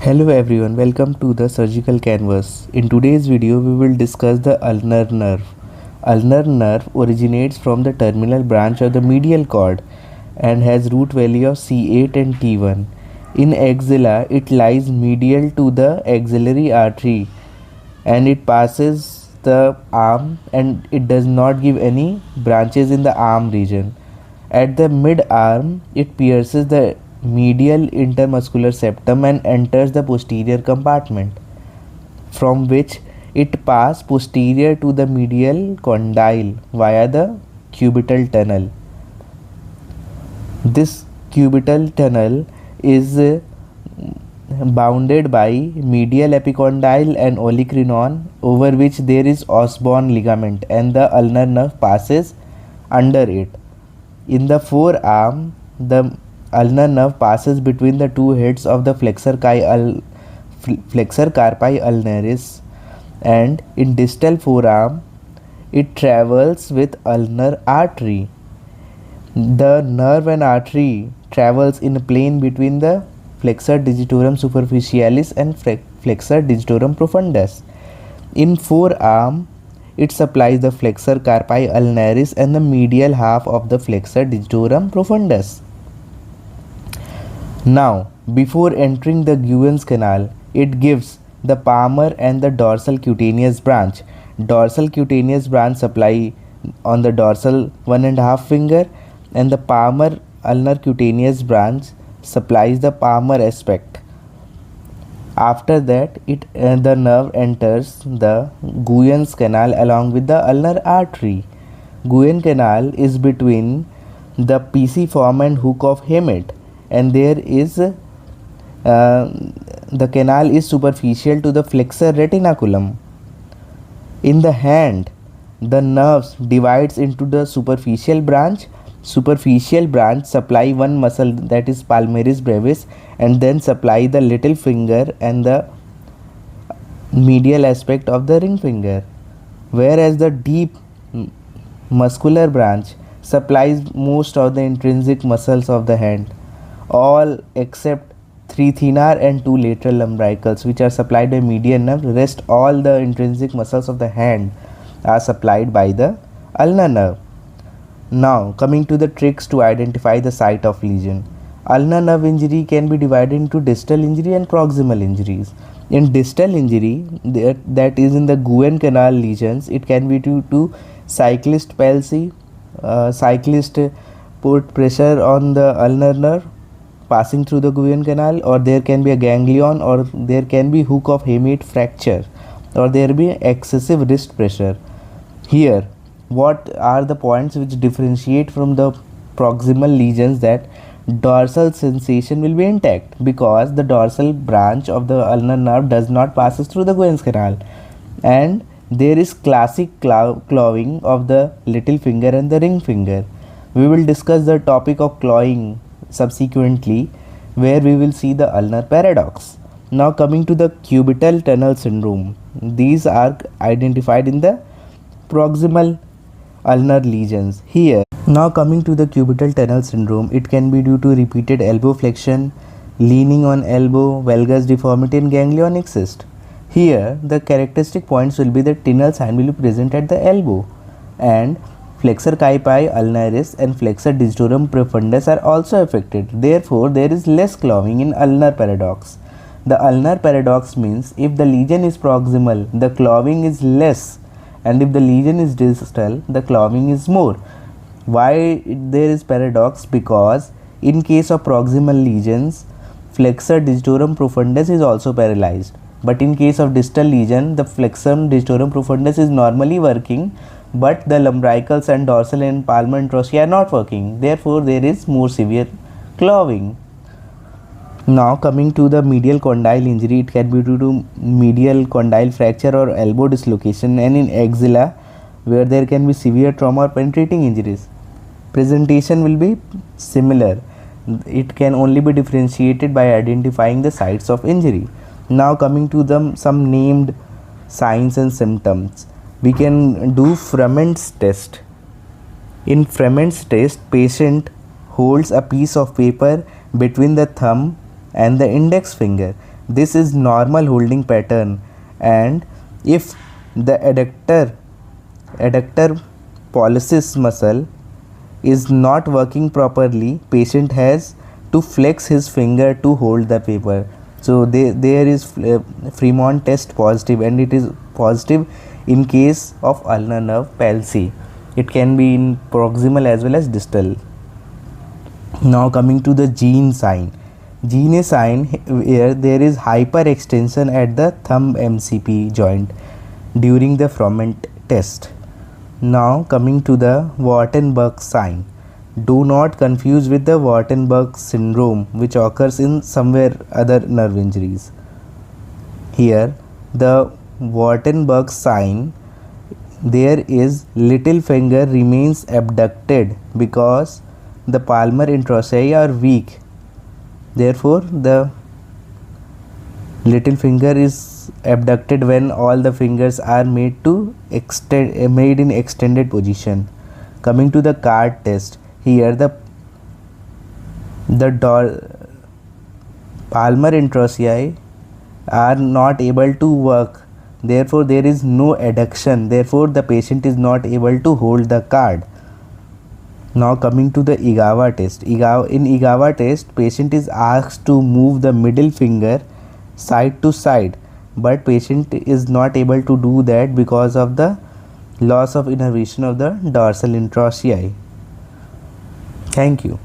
Hello everyone, welcome to the surgical canvas. In today's video, we will discuss the ulnar nerve. Ulnar nerve originates from the terminal branch of the medial cord and has root value of C8 and T1. In axilla, it lies medial to the axillary artery and it passes the arm and it does not give any branches in the arm region. At the mid arm, it pierces the medial intermuscular septum and enters the posterior compartment, from which it passes posterior to the medial condyle via the cubital tunnel. This cubital tunnel is bounded by medial epicondyle and olecranon, over which there is Osborn ligament and the ulnar nerve passes under it. In the forearm, the ulnar nerve passes between the two heads of the flexor carpi ulnaris, and in distal forearm it travels with ulnar artery. The nerve and artery travels in a plane between the flexor digitorum superficialis and flexor digitorum profundus. In forearm, it supplies the flexor carpi ulnaris and the medial half of the flexor digitorum profundus. Now, before entering the Guyon's canal, it gives the palmar and the dorsal cutaneous branch. Dorsal cutaneous branch supply on the dorsal 1.5 finger, and the palmar ulnar cutaneous branch supplies the palmar aspect. After that, the nerve enters the Guyon's canal along with the ulnar artery. Guyon canal is between the pisiform and hook of Hamet, and there is the canal is superficial to the flexor retinaculum. In the hand, the nerves divides into the superficial branch. Superficial branch supply one muscle, that is palmaris brevis, and then supply the little finger and the medial aspect of the ring finger, whereas the deep muscular branch supplies most of the intrinsic muscles of the hand, all except 3 thenar and 2 lateral lumbricals, which are supplied by median nerve. Rest all the intrinsic muscles of the hand are supplied by the ulnar nerve. Now, coming to the tricks to identify the site of lesion. Ulnar nerve injury can be divided into distal injury and proximal injuries. In distal injury, that is in the Guyon canal lesions, it can be due to cyclist palsy. Cyclist put pressure on the ulnar nerve passing through the Guyon canal, or there can be a ganglion, or there can be hook of Hamet fracture, or there be excessive wrist pressure. Here, what are the points which differentiate from the proximal lesions? That dorsal sensation will be intact because the dorsal branch of the ulnar nerve does not passes through the Guyon's canal, and there is classic clawing of the little finger and the ring finger. We will discuss the topic of clawing subsequently, where we will see the ulnar paradox. Now, coming to the cubital tunnel syndrome, these are identified in the proximal ulnar lesions. Here, now coming to the cubital tunnel syndrome, it can be due to repeated elbow flexion, leaning on elbow, valgus deformity, and ganglionic cyst. Here, the characteristic points will be that tunnel sign will be present at the elbow, and flexor carpi ulnaris and flexor digitorum profundus are also affected. Therefore, there is less clawing in ulnar paradox. The ulnar paradox means if the lesion is proximal, the clawing is less, and if the lesion is distal, the clawing is more. Why there is paradox? Because in case of proximal lesions, flexor digitorum profundus is also paralyzed, but in case of distal lesion, the flexor digitorum profundus is normally working, but the lumbricals and dorsal and palmar introsia are not working. Therefore, there is more severe clawing. Now, coming to the medial condyle injury, it can be due to medial condyle fracture or elbow dislocation, and in axilla, where there can be severe trauma or penetrating injuries. Presentation will be similar. It can only be differentiated by identifying the sites of injury. Now, coming to some named signs and symptoms. We can do Froment's test. In Froment's test, patient holds a piece of paper between the thumb and the index finger. This is normal holding pattern, and if the adductor pollicis muscle is not working properly, patient has to flex his finger to hold the paper. So there is Froment test positive, and it is positive in case of ulnar nerve palsy. It can be in proximal as well as distal. Now coming to the gene sign. Gene is sign where there is hyperextension at the thumb MCP joint during the Froment test. Now coming to the Wartenberg sign. Do not confuse with the Wartenberg syndrome, which occurs in somewhere other nerve injuries. Here the Wartenberg sign, there is little finger remains abducted because the palmar introssei are weak. Therefore the little finger is abducted when all the fingers are made in extended position. Coming to the card test, here the palmar introssei are not able to work, therefore there is no adduction, therefore the patient is not able to hold the card. Now coming to the Egawa test. In Egawa test, patient is asked to move the middle finger side to side, but patient is not able to do that because of the loss of innervation of the dorsal introssei. Thank you.